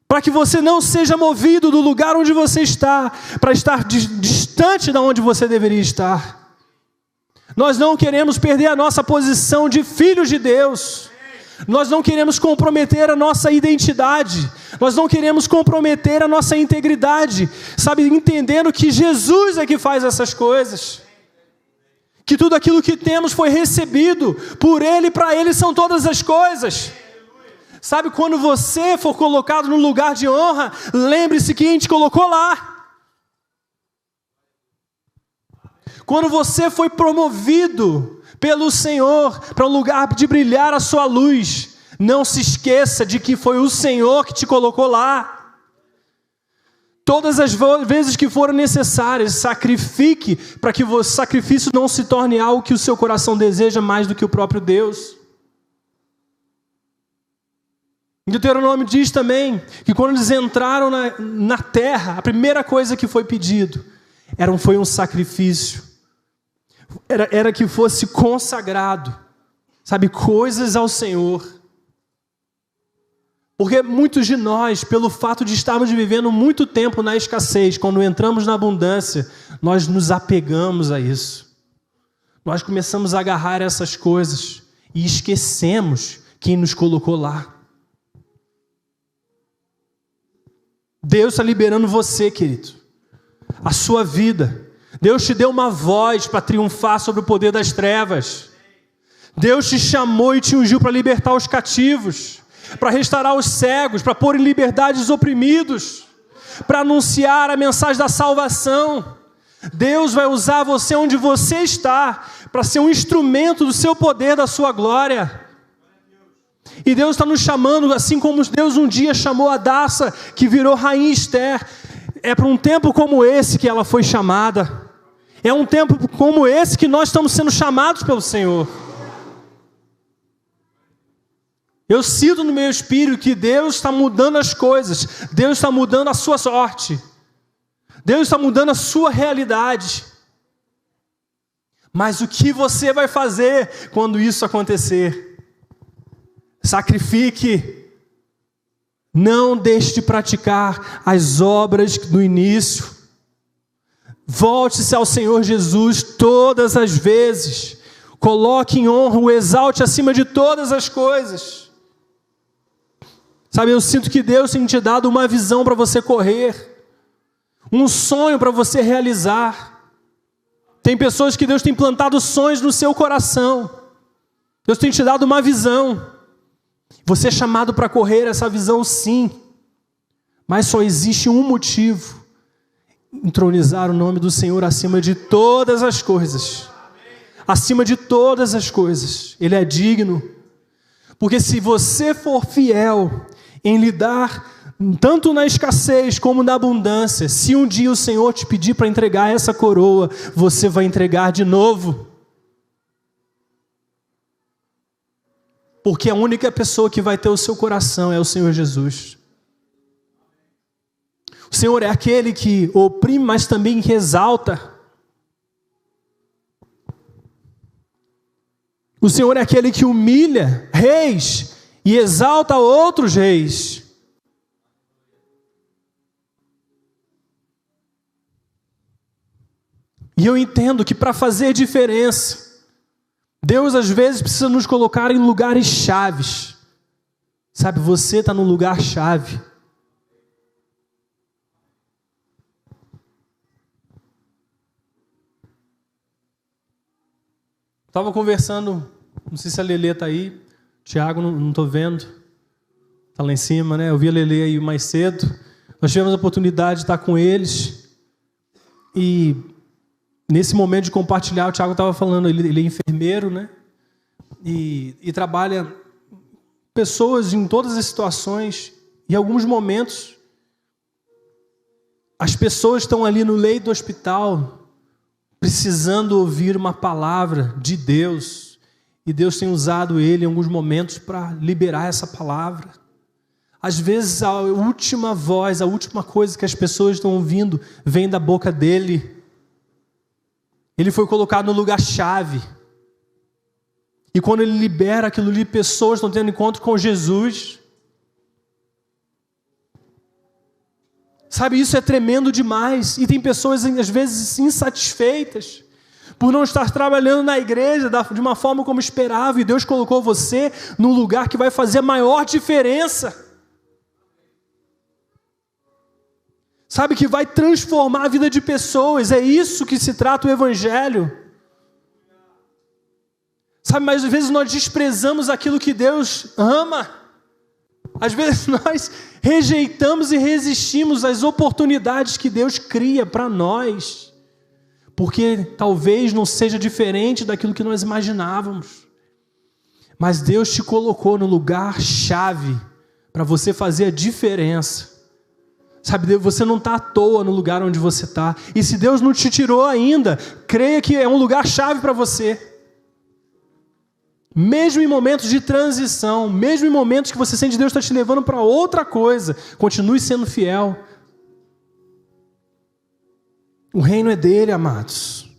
para que você não seja movido do lugar onde você está, para estar distante de onde você deveria estar. Nós não queremos perder a nossa posição de filhos de Deus. Nós não queremos comprometer a nossa identidade, nós não queremos comprometer a nossa integridade, sabe, entendendo que Jesus é que faz essas coisas, que tudo aquilo que temos foi recebido por Ele, para Ele são todas as coisas. Sabe, quando você for colocado no lugar de honra, lembre-se que quem te colocou lá. Quando você foi promovido pelo Senhor para um lugar de brilhar a sua luz, não se esqueça de que foi o Senhor que te colocou lá. Todas as vezes que forem necessárias, sacrifique, para que o sacrifício não se torne algo que o seu coração deseja mais do que o próprio Deus. Deuteronômio diz também que quando eles entraram na terra, a primeira coisa que foi pedido foi um sacrifício. Era que fosse consagrado, sabe, coisas ao Senhor. Porque muitos de nós, pelo fato de estarmos vivendo muito tempo na escassez, quando entramos na abundância, nós nos apegamos a isso. Nós começamos a agarrar essas coisas e esquecemos quem nos colocou lá. Deus está liberando você, querido, a sua vida. Deus te deu uma voz para triunfar sobre o poder das trevas. Deus te chamou e te ungiu para libertar os cativos, para restaurar os cegos, para pôr em liberdade os oprimidos, para anunciar a mensagem da salvação. Deus vai usar você onde você está, para ser um instrumento do seu poder, da sua glória. E Deus está nos chamando, assim como Deus um dia chamou a Daça, que virou rainha Esther. É para um tempo como esse que ela foi chamada. É um tempo como esse que nós estamos sendo chamados pelo Senhor. Eu sinto no meu espírito que Deus está mudando as coisas. Deus está mudando a sua sorte. Deus está mudando a sua realidade. Mas o que você vai fazer quando isso acontecer? Sacrifique. Não deixe de praticar as obras do início. Volte-se ao Senhor Jesus todas as vezes. Coloque em honra, o exalte acima de todas as coisas. Sabe, eu sinto que Deus tem te dado uma visão para você correr, um sonho para você realizar. Tem pessoas que Deus tem plantado sonhos no seu coração. Deus tem te dado uma visão. Você é chamado para correr essa visão, sim. Mas só existe um motivo: entronizar o nome do Senhor acima de todas as coisas. Acima de todas as coisas. Ele é digno. Porque se você for fiel em lidar tanto na escassez como na abundância, se um dia o Senhor te pedir para entregar essa coroa, você vai entregar de novo. Porque a única pessoa que vai ter o seu coração é o Senhor Jesus. O Senhor é aquele que oprime, mas também que exalta. O Senhor é aquele que humilha reis e exalta outros reis. E eu entendo que para fazer diferença, Deus às vezes precisa nos colocar em lugares chaves. Sabe, você está no lugar chave. Estava conversando, não sei se a Lelê está aí, Tiago não estou vendo, está lá em cima, né? Eu vi a Lelê aí mais cedo, nós tivemos a oportunidade de estar com eles, e nesse momento de compartilhar, o Tiago estava falando, ele é enfermeiro, né? E trabalha pessoas em todas as situações, e em alguns momentos, as pessoas estão ali no leito do hospital, precisando ouvir uma palavra de Deus, e Deus tem usado ele em alguns momentos para liberar essa palavra. Às vezes a última voz, a última coisa que as pessoas estão ouvindo vem da boca dele. Ele foi colocado no lugar chave, e quando ele libera aquilo ali, pessoas estão tendo encontro com Jesus. Sabe, isso é tremendo demais. E tem pessoas, às vezes, insatisfeitas por não estar trabalhando na igreja de uma forma como esperava. E Deus colocou você num lugar que vai fazer a maior diferença. Sabe, que vai transformar a vida de pessoas. É isso que se trata o Evangelho. Sabe, mas às vezes nós desprezamos aquilo que Deus ama. Às vezes nós rejeitamos e resistimos às oportunidades que Deus cria para nós, porque talvez não seja diferente daquilo que nós imaginávamos. Mas Deus te colocou no lugar chave para você fazer a diferença. Sabe, você não está à toa no lugar onde você está. E se Deus não te tirou ainda, creia que é um lugar chave para você. Mesmo em momentos de transição, mesmo em momentos que você sente que Deus está te levando para outra coisa, continue sendo fiel. O reino é dele, amados.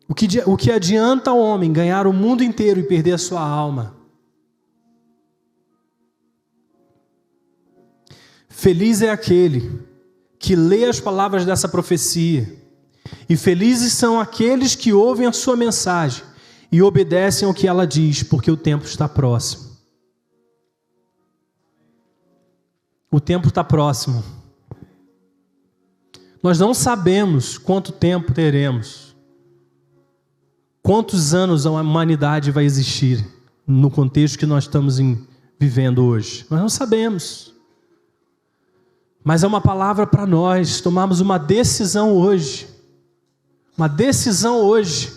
O que adianta ao homem ganhar o mundo inteiro e perder a sua alma? Feliz é aquele que lê as palavras dessa profecia. E felizes são aqueles que ouvem a sua mensagem e obedecem ao que ela diz, porque o tempo está próximo. O tempo está próximo. Nós não sabemos quanto tempo teremos, quantos anos a humanidade vai existir no contexto que nós estamos vivendo hoje. Nós não sabemos. Mas é uma palavra para nós tomarmos uma decisão hoje. Uma decisão hoje.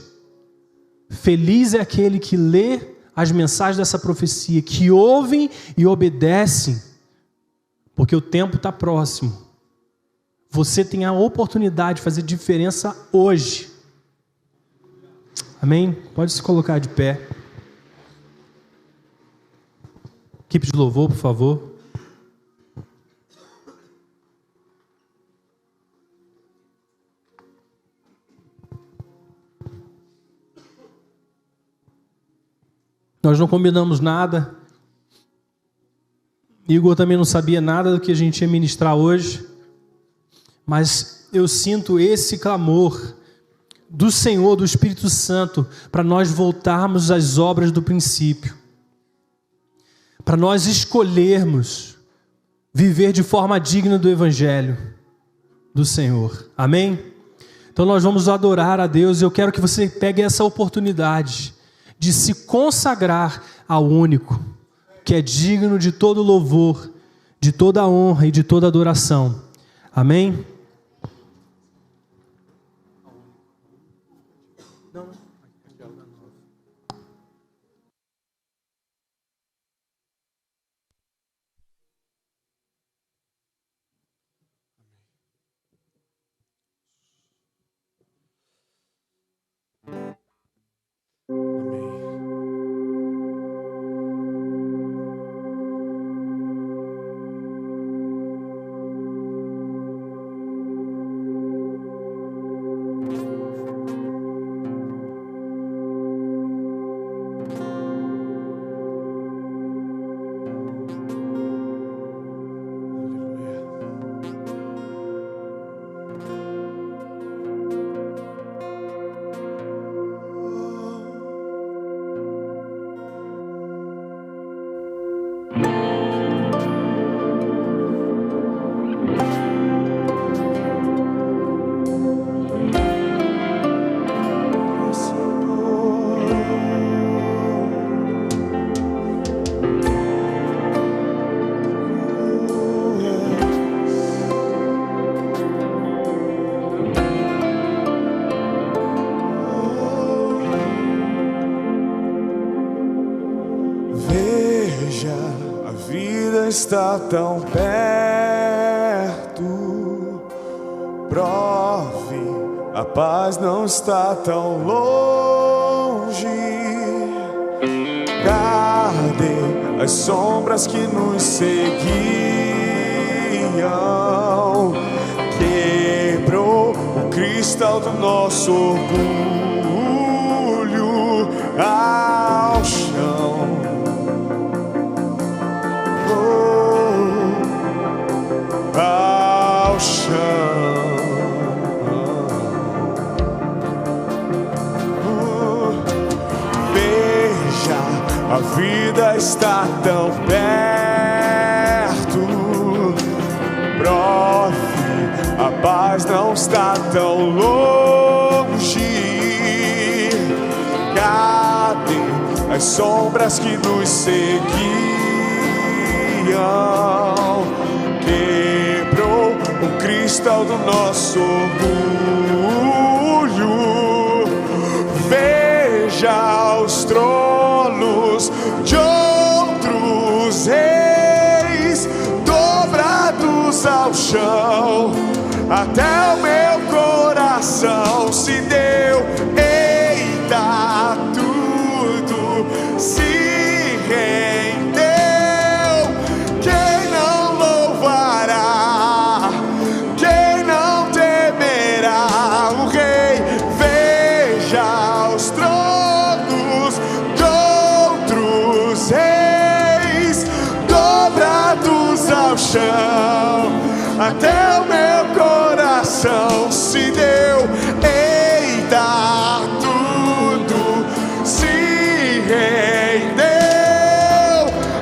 Feliz é aquele que lê as mensagens dessa profecia, que ouvem e obedecem, porque o tempo está próximo. Você tem a oportunidade de fazer diferença hoje. Amém? Pode se colocar de pé. Equipe de louvor, por favor. Nós não combinamos nada. Igor também não sabia nada do que a gente ia ministrar hoje. Mas eu sinto esse clamor do Senhor, do Espírito Santo, para nós voltarmos às obras do princípio. Para nós escolhermos viver de forma digna do Evangelho do Senhor. Amém? Então nós vamos adorar a Deus e eu quero que você pegue essa oportunidade de se consagrar ao único, que é digno de todo louvor, de toda honra e de toda adoração. Amém? está tão perto. Prove, a paz não está tão longe. Cadê as sombras que nos seguiam? Quebrou o cristal do nosso orgulho ao chão. Ao chão. Veja, a vida está tão perto. Prove, a paz não está tão longe. Cadê as sombras que nos seguiam? Quebrou o cristal do nosso orgulho. Veja os tronos de outros reis dobrados ao chão. Até o meu coração se deu. Eita, tudo se rendeu. Quem não louvará? Quem não temerá o Rei? Veja os tronos de outros reis dobrados ao chão. Até o meu coração se deu. Eita, tudo se rendeu.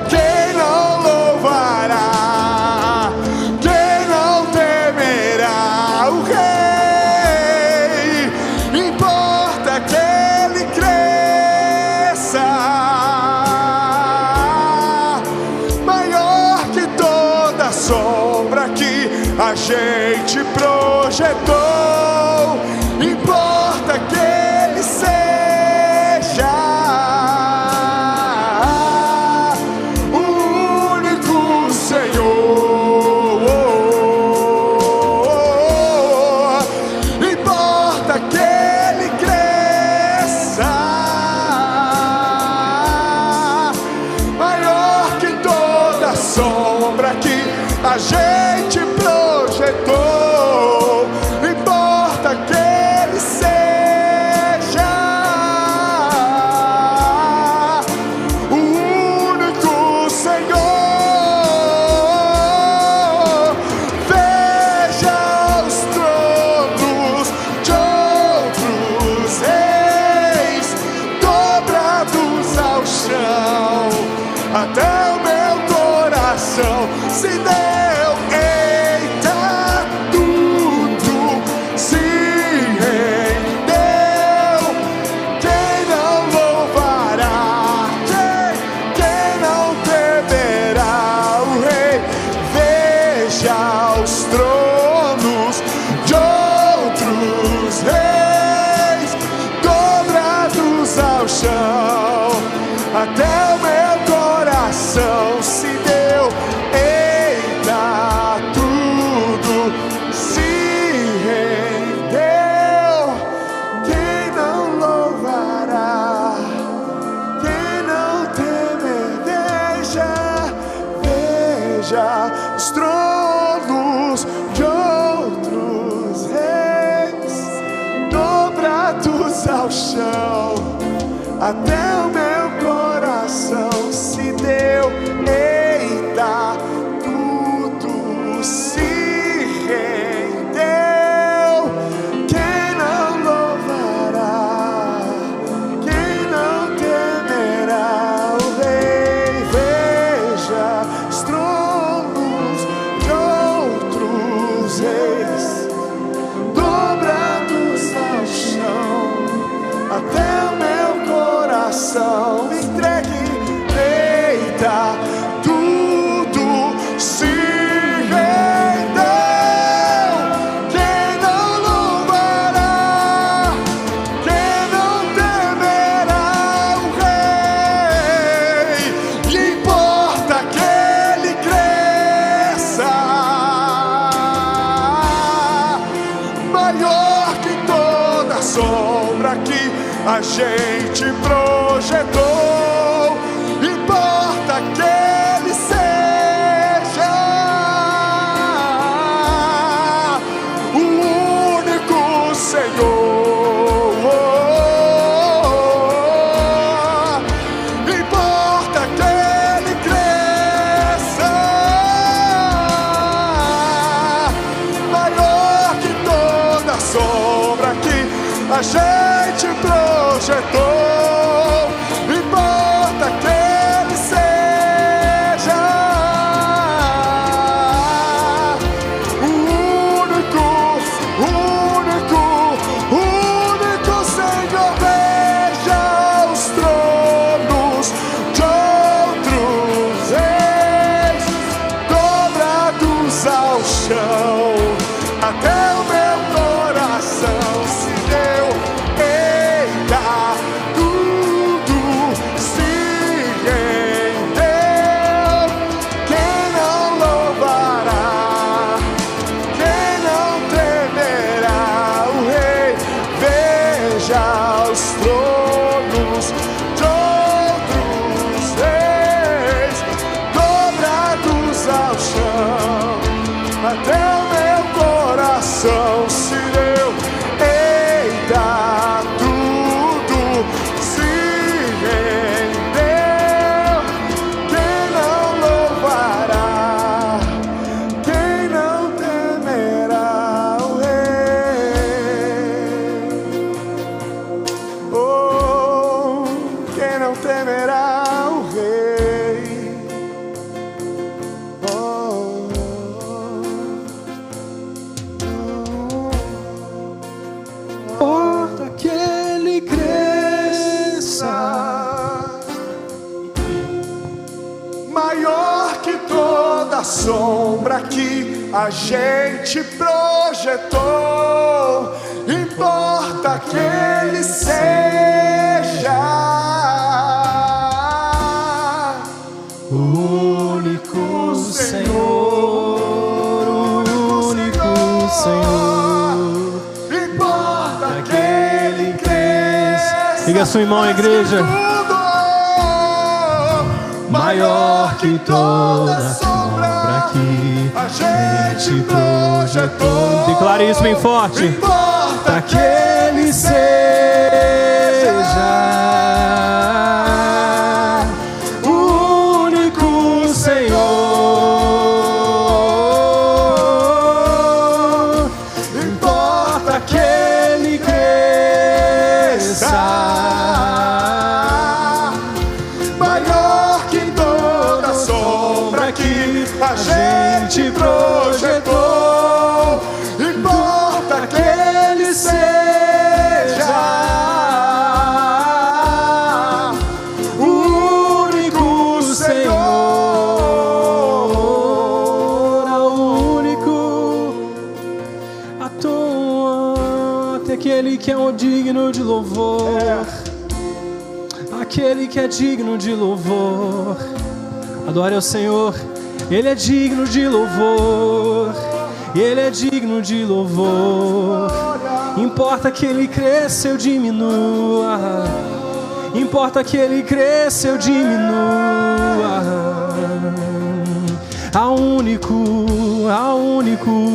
Quem não louvará? Quem não temerá o Rei? Importa que ele cresça, maior que toda sombra que a gente projetou. Importa que ele seja o único Senhor. Importa que ele cresça, maior que toda sombra que a gente projetou. Importa que ele seja o único Senhor. Veja os tronos de outros reis dobrados ao chão. Até o meu coração se deu. Eita, tudo se rendeu. Quem não louvará? Quem não temerá o Rei? Veja os tronos de outros reis dobrados ao chão. Até o meu coração se deu. Eita, tudo se rendeu. Quem não louvará? Quem não temer? Veja os tronos de outros reis dobrados ao chão. Até o meu coração se deu. Eita, tudo se rendeu. Quem não louvará? Quem não temerá o Rei? Veja os tronos de outros reis dobrados ao chão. Até o meu coração a gente projetou. Importa que Ele seja o único Senhor. Importa que Ele cresça maior que toda sombra que a gente projetou. Importa que Ele seja o único Senhor. Veja os tronos de outros reis dobrados ao chão, até o meu coração se deu. Eita, tudo se rendeu. Quem não louvará, quem não temerá o Rei? Veja os tronos de outros reis dobrados ao chão, até o meu coração se deu. Eita, tudo se rendeu. Quem não louvará, quem não temerá o Rei? Oh, quem não temerá o Rei? Importa que Ele cresça maior que toda sombra que a gente projetou. Importa que Ele seja o único Senhor, o único Senhor. Importa que Ele cresça. Diga a sua irmã, igreja. Maior que toda sombra que a gente projetou. Declare isso bem forte. Importa Que Ele seja o único Senhor. Importa que Ele cresça maior que toda sombra que a gente projetou. Importa que Ele seja o único Senhor, o único, à toa, até aquele que é o digno de louvor, aquele que é digno de louvor. Adore ao Senhor, Ele é digno de louvor, Ele é digno de louvor. Importa que Ele cresça, eu diminua. Importa que Ele cresça, eu diminua. Ao único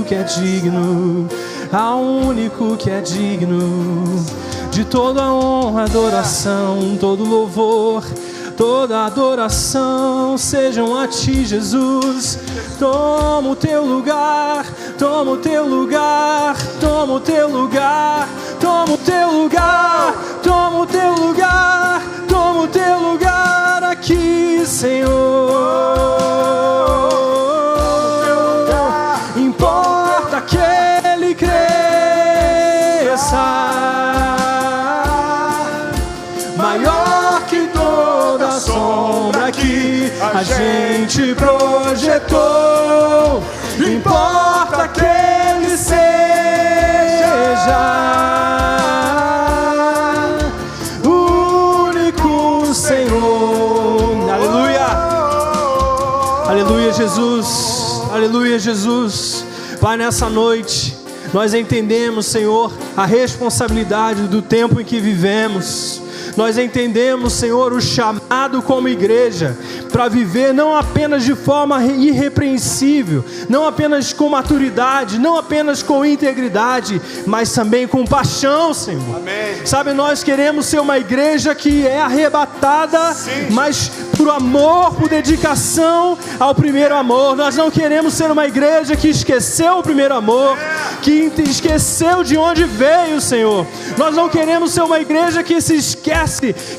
que é digno, ao único que é digno de toda honra, adoração, todo louvor, toda adoração sejam a Ti, Jesus. Toma o Teu lugar, toma o Teu lugar, toma o Teu lugar, toma o Teu lugar, toma o Teu lugar, toma o Teu lugar aqui, Senhor. Importa que Ele cresça maior que toda sombra que a gente projetou. Importa que Ele seja o único Senhor. Aleluia, aleluia, Jesus, aleluia, Jesus. Pai, nessa noite Nós entendemos, Senhor, a responsabilidade do tempo em que vivemos. Nós entendemos, Senhor, o chamado como igreja para viver não apenas de forma irrepreensível, não apenas com maturidade, não apenas com integridade, mas também com paixão, Senhor. Amém. Sabe, nós queremos ser uma igreja que é arrebatada, sim, mas por amor, por dedicação ao primeiro amor. Nós não queremos ser uma igreja que esqueceu o primeiro amor, que esqueceu de onde veio, Senhor. Nós não queremos ser uma igreja que se esquece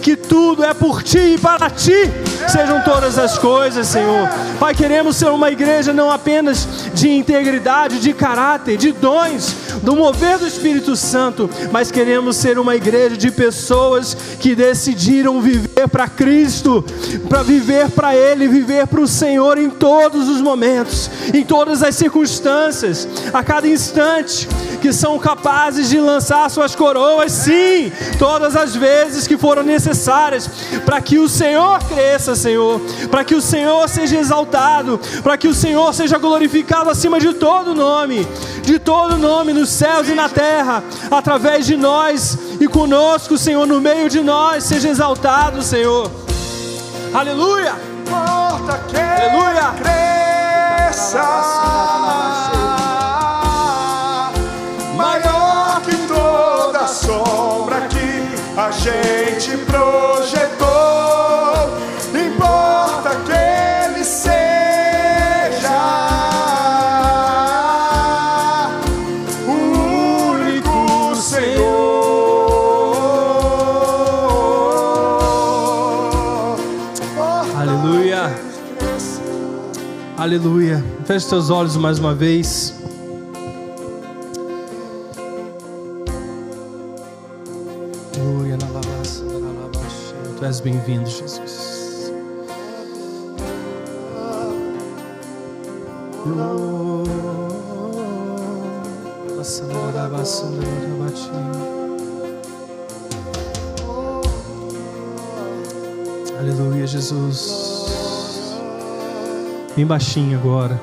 que tudo é por Ti e para Ti sejam todas as coisas, Senhor. Pai, queremos ser uma igreja não apenas de integridade, de caráter, de dons, do mover do Espírito Santo, mas queremos ser uma igreja de pessoas que decidiram viver para Cristo, para viver para Ele, viver para o Senhor em todos os momentos, em todas as circunstâncias, a cada instante, que são capazes de lançar suas coroas, sim, todas as vezes que foram necessárias, para que o Senhor cresça, Senhor, para que o Senhor seja exaltado, para que o Senhor seja glorificado acima de todo nome nos céus e na terra, através de nós e conosco, Senhor, no meio de nós, seja exaltado, Senhor. Aleluia! Importa que aleluia! Cresça, maior que toda sombra que a gente projetou. Importa que Ele seja o único Senhor. Aleluia! Aleluia! Feche seus olhos mais uma vez. Tu és bem-vindo, Jesus. Aleluia, Jesus. Bem baixinho agora.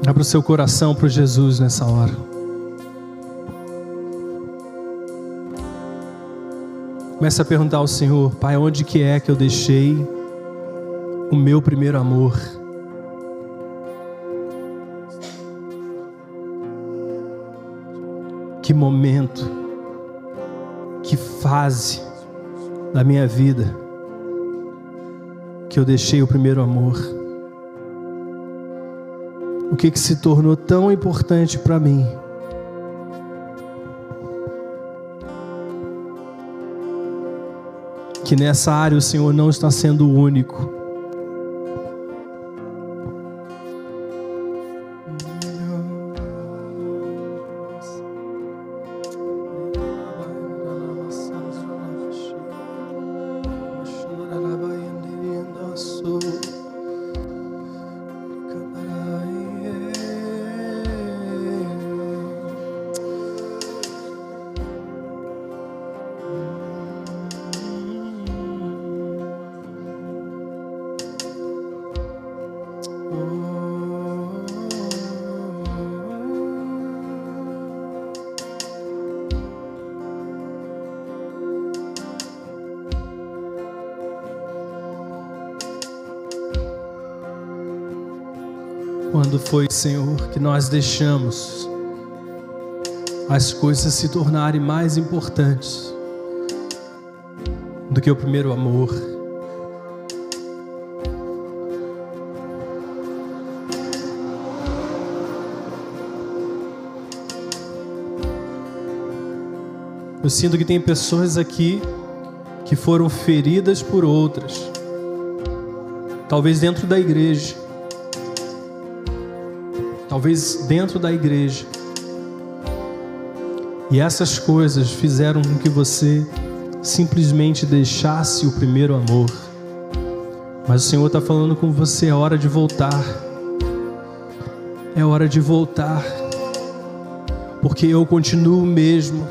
Abra o seu coração para Jesus nessa hora. Comece a perguntar ao Senhor: Pai, onde que é que eu deixei o meu primeiro amor? Que momento, que fase da minha vida que eu deixei o primeiro amor? O que se tornou tão importante para mim? Que nessa área o Senhor não está sendo o único. Quando foi, Senhor, que nós deixamos as coisas se tornarem mais importantes do que o primeiro amor? Eu sinto que tem pessoas aqui que foram feridas por outras, talvez dentro da igreja. Talvez dentro da igreja. E essas coisas fizeram com que você simplesmente deixasse o primeiro amor. Mas o Senhor está falando com você: é hora de voltar. É hora de voltar. Porque eu continuo o mesmo.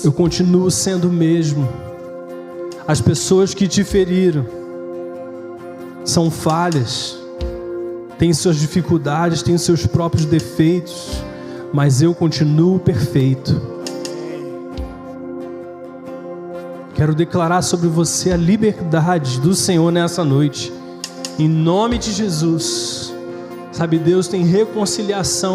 Eu continuo sendo o mesmo. As pessoas que te feriram são falhas, têm suas dificuldades, têm seus próprios defeitos, mas eu continuo perfeito. Quero declarar sobre você a liberdade do Senhor nessa noite, em nome de Jesus. Sabe, Deus tem reconciliação